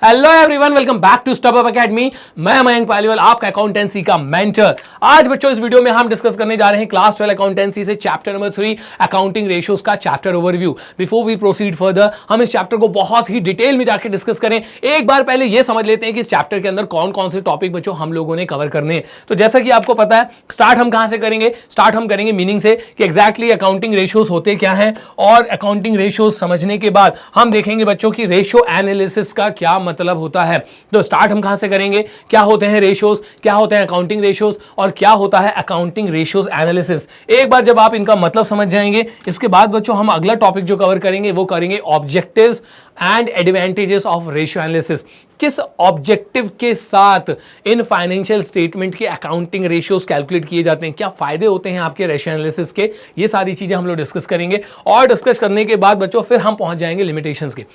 Hello everyone, welcome back to stop academy. मैं मयंक पालीवाल, आपका accountancy का मेंटर। आज बच्चों इस वीडियो में हम डिस्कस करने जा रहे हैं क्लास 12 अकाउंटेंसी से चैप्टर नंबर 3 अकाउंटिंग रेशियोज का chapter overview. Before we proceed further, हम इस चैप्टर को बहुत ही डिटेल में जाकर डिस्कस करें। एक बार पहले यह समझ लेते हैं कि इस चैप्टर के अंदर कौन कौन से टॉपिक बच्चों हम लोगों ने कवर करने हैं। तो जैसा कि आपको पता है, स्टार्ट हम कहां से करेंगे? स्टार्ट हम करेंगे मीनिंग से कि एग्जैक्टली अकाउंटिंग रेशियोज होते क्या हैं, और अकाउंटिंग रेशियोज समझने के बाद हम देखेंगे बच्चों की रेशियो एनालिसिस का क्या मतलब होता है। तो स्टार्ट हम कहां से करेंगे? क्या होते हैं रेशियोज, क्या होते हैं अकाउंटिंग रेशियोज, और क्या होता है अकाउंटिंग रेशियोज एनालिसिस। एक बार जब आप इनका मतलब समझ जाएंगे, इसके बाद बच्चों हम अगला टॉपिक जो कवर करेंगे वो करेंगे objectives and advantages of ratio analysis. किस ऑब्जेक्टिव के साथ इन फाइनेंशियल स्टेटमेंट के अकाउंटिंग रेशियोज कैलकुलेट किए जाते हैं, क्या फायदे होते हैं आपके रेशियो एनालिसिस के, ये सारी चीजें हम लोग डिस्कस करेंगे। और डिस्कस करने के बाद बच्चों फिर हम पहुंच जाएंगे लिमिटेशंस के।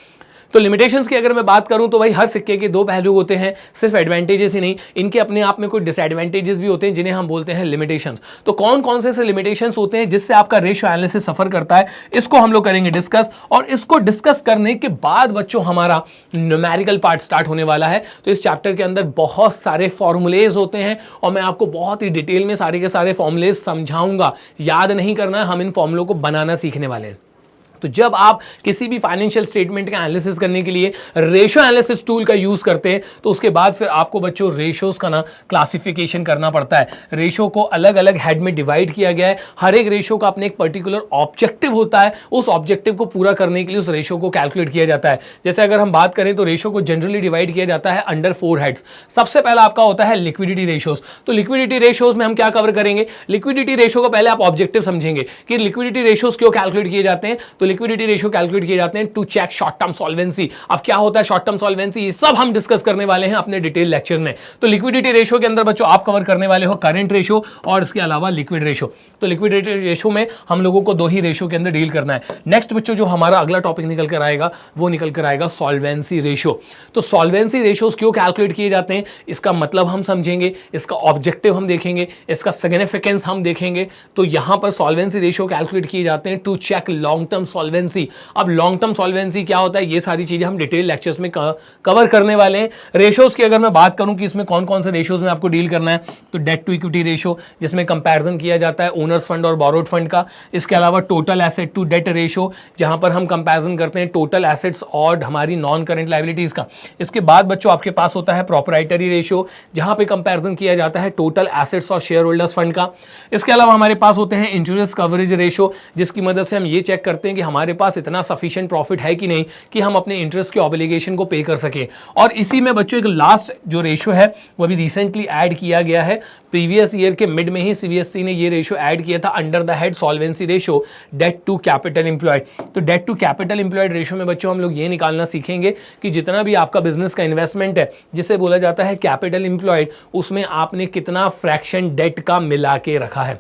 तो लिमिटेशंस की अगर मैं बात करूं तो भाई हर सिक्के के दो पहलू होते हैं, सिर्फ एडवांटेजेस ही नहीं, इनके अपने आप में कुछ डिसएडवांटेजेस भी होते हैं जिन्हें हम बोलते हैं लिमिटेशंस। तो कौन कौन से लिमिटेशंस होते हैं जिससे आपका रेशियो एनालिसिस सफर करता है, इसको हम लोग करेंगे डिस्कस। और इसको डिस्कस करने के बाद बच्चों हमारा न्यूमेरिकल पार्ट स्टार्ट होने वाला है। तो इस चैप्टर के अंदर बहुत सारे फॉर्मूलेज होते हैं और मैं आपको बहुत ही डिटेल में सारे के सारे फॉर्मूलेज समझाऊंगा। याद नहीं करना है, हम इन फॉर्मूलों को बनाना सीखने वाले हैं। तो जब आप किसी भी फाइनेंशियल स्टेटमेंट का एनालिसिस करने के लिए रेशियो एनालिसिस टूल का यूज करते हैं, तो उसके बाद फिर आपको बच्चों रेशियोज का ना क्लासिफिकेशन करना पड़ता है। रेशियो को अलग अलग हेड में डिवाइड किया गया है। हर एक रेशियो का अपने एक पर्टिकुलर ऑब्जेक्टिव होता है, उस ऑब्जेक्टिव को पूरा करने के लिए उस रेशियो को कैलकुलेट किया जाता है। जैसे अगर हम बात करें तो रेशियो को जनरली डिवाइड किया जाता है अंडर 4 हेड्स। सबसे पहला आपका होता है लिक्विडिटी रेशियोज। तो लिक्विडिटी रेशियोज में हम क्या कवर करेंगे? लिक्विडिटी रेशियो का पहले आप ऑब्जेक्टिव समझेंगे कि लिक्विडिटी रेशियोज क्यों कैलकुलेट किए जाते हैं। तो लिक्विडिटी रेशियो कैलकुलेट किए जाते हैं to check short term solvency. अब क्या होता है शॉर्ट टर्म सॉल्वेंसी, ये सब हम डिस्कस करने वाले हैं अपने डिटेल लेक्चर में। तो लिक्विडिटी रेशियो के अंदर बच्चों आप कवर करने वाले हो करंट रेशियो और इसके अलावा लिक्विड रेशियो। तो लिक्विडिटी रेशियो में हम लोगों को दो ही रेशियो के अंदर डील करना है। नेक्स्ट बच्चों जो हमारा अगला टॉपिक निकल कर आएगा वो निकल कर आएगा सॉल्वेंसी रेशियो। तो सॉल्वेंसी रेशियोज क्यों कैलकुलेट किए जाते हैं, इसका मतलब हम समझेंगे, इसका ऑब्जेक्टिव हम देखेंगे, इसका सिग्निफिकेंस हम देखेंगे। तो यहां पर सॉल्वेंसी रेशियो कैलकुलेट किए जाते हैं to check long term solvency. अब लॉन्ग टर्म सॉल्वेंसी क्या होता है, ये सारी चीजें हम डिटेल लेक्चर्स में कवर करने वाले हैं। रेशियोज की अगर मैं बात करूं कि इसमें कौन कौन से रेशियोज में आपको डील करना है, तो डेट टू इक्विटी रेशियो जिसमें कंपैरिजन किया जाता है ओनर्स फंड और बोरोड फंड का। इसके अलावा total asset to debt ratio जहां पर हम कंपैरिजन करते हैं टोटल एसेट्स और हमारी नॉन करंट लायबिलिटीज का। इसके बाद बच्चों आपके पास होता है प्रोप्राइटरी रेशियो जहां पे कंपैरिजन किया जाता है टोटल एसेट्स और शेयर होल्डर्स फंड का। इसके अलावा हमारे पास होते हैं इंश्योरेंस कवरेज रेशियो जिसकी मदद से हम ये चेक करते हैं कि हमारे पास इतना सफिशिएंट प्रॉफिट है कि नहीं कि हम अपने इंटरेस्ट के ऑब्लिगेशन को पे कर सके। और इसी में बच्चों एक लास्ट जो रेशियो है वो अभी रिसेंटली ऐड किया गया है। प्रीवियस ईयर के मिड में ही सीबीएसई ने ये रेशियो ऐड किया था under the head solvency ratio, debt to capital employed. तो debt to capital employed ratio में बच्चों हम लोग ये निकालना सीखेंगे कि जितना भी आपका बिजनेस का इन्वेस्टमेंट है जिसे बोला जाता है कैपिटल एम्प्लॉयड, उसमें आपने कितना फ्रैक्शन डेट का मिला के रखा है।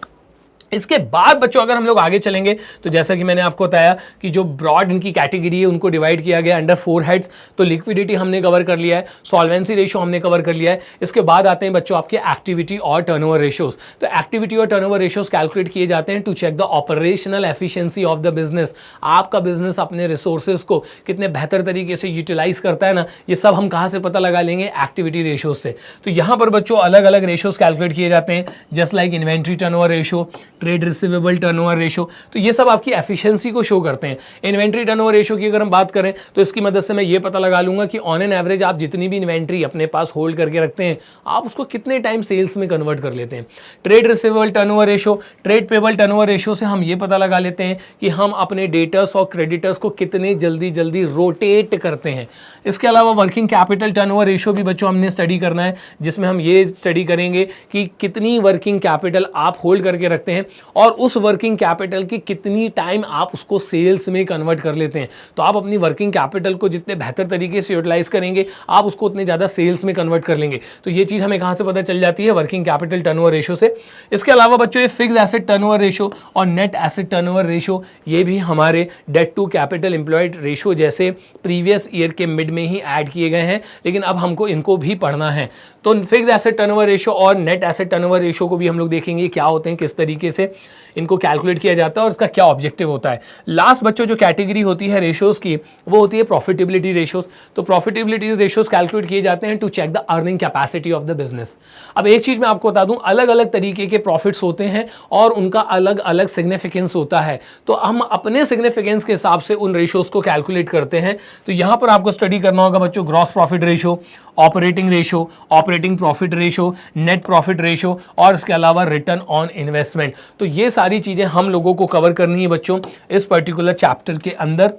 इसके बाद बच्चों अगर हम लोग आगे चलेंगे तो जैसा कि मैंने आपको बताया कि जो ब्रॉड इनकी कैटेगरी है उनको डिवाइड किया गया अंडर 4 हेड्स। तो लिक्विडिटी हमने कवर कर लिया है, सॉल्वेंसी रेशियो हमने कवर कर लिया है। इसके बाद आते हैं बच्चों आपके एक्टिविटी और टर्नओवर रेशियोज। तो एक्टिविटी और टर्नओवर रेशियोज कैलकुलेट किए जाते हैं to check the operational efficiency of the business. आपका बिजनेस अपने रिसोर्सेज को कितने बेहतर तरीके से यूटिलाइज करता है ना, ये सब हम कहां से पता लगा लेंगे? एक्टिविटी रेशियोज से। तो यहां पर बच्चों अलग अलग रेशियोज कैलकुलेट किए जाते हैं just like inventory turnover ratio, trade receivable turnover ratio. तो ये सब आपकी एफिशिएंसी को शो करते हैं। इन्वेंट्री टर्नओवर रेशियो की अगर हम बात करें तो इसकी मदद से मैं ये पता लगा लूंगा कि ऑन एन एवरेज आप जितनी भी इन्वेंट्री अपने पास होल्ड करके रखते हैं आप उसको कितने टाइम सेल्स में कन्वर्ट कर लेते हैं। Trade receivable turnover ratio, trade payable turnover ratio से हम ये पता लगा लेते हैं कि हम अपने डेटर्स और क्रेडिटर्स को कितने जल्दी जल्दी रोटेट करते हैं। इसके अलावा वर्किंग कैपिटल टर्नओवर रेशियो भी बच्चों हमने स्टडी करना है जिसमें हम ये स्टडी करेंगे कि कितनी वर्किंग कैपिटल आप होल्ड करके रखते हैं और उस वर्किंग कैपिटल की कितनी टाइम आप उसको सेल्स में कन्वर्ट कर लेते हैं। तो आप अपनी वर्किंग कैपिटल को जितने बेहतर तरीके से यूटिलाइज करेंगे आप उसको उतने ज़्यादा सेल्स में कन्वर्ट कर लेंगे। तो ये चीज़ हमें कहाँ से पता चल जाती है? वर्किंग कैपिटल टर्नओवर रेशियो से। इसके अलावा बच्चों ये फिक्स एसेट टर्नओवर रेशियो और नेट एसेट टर्नओवर रेशियो ये भी हमारे debt to capital employed ratio जैसे प्रीवियस ईयर के मिड स्लाइड में ही ऐड किए गए हैं, लेकिन अब हमको इनको भी पढ़ना है। तो फिक्स एसेट टर्नओवर रेशियो और नेट एसेट टर्नओवर रेशियो को भी हम लोग देखेंगे क्या होते हैं, किस तरीके से इनको कैलकुलेट किया जाता है और इसका क्या ऑब्जेक्टिव होता है। लास्ट बच्चों जो कैटेगरी होती है रेशियोज की वो होती है प्रॉफिटेबिलिटी रेशियोज। तो प्रॉफिटेबिलिटी रेशियोज कैलकुलेट किए जाते हैं to check the earning capacity of the business. अब एक चीज मैं आपको बता दूं, अलग अलग तरीके के प्रॉफिट्स होते हैं और उनका अलग अलग सिग्निफिकेंस होता है। तो हम अपने सिग्निफिकेंस के हिसाब से उन रेशियोज को कैलकुलेट करते हैं। तो यहां पर आपको स्टडी करना होगा बच्चों gross profit ratio, operating ratio, operating profit ratio, net profit ratio और इसके अलावा रिटर्न ऑन इन्वेस्टमेंट। तो ये सारी चीजें हम लोगों को कवर करनी है बच्चों इस पर्टिकुलर चैप्टर के अंदर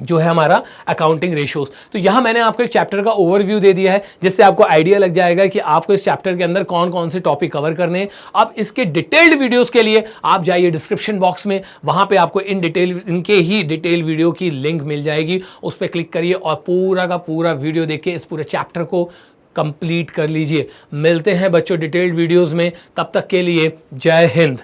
जो है हमारा अकाउंटिंग रेशियोज। तो यहां मैंने आपको एक चैप्टर का ओवरव्यू दे दिया है जिससे आपको आइडिया लग जाएगा कि आपको इस चैप्टर के अंदर कौन कौन से टॉपिक कवर करने हैं। अब इसके डिटेल्ड वीडियोस के लिए आप जाइए डिस्क्रिप्शन बॉक्स में, वहां पे आपको इनके ही डिटेल वीडियो की लिंक मिल जाएगी, उस पर क्लिक करिए और पूरा का पूरा वीडियो देख के इस पूरे चैप्टर को कंप्लीट कर लीजिए। मिलते हैं बच्चों डिटेल्ड वीडियोस में, तब तक के लिए जय हिंद।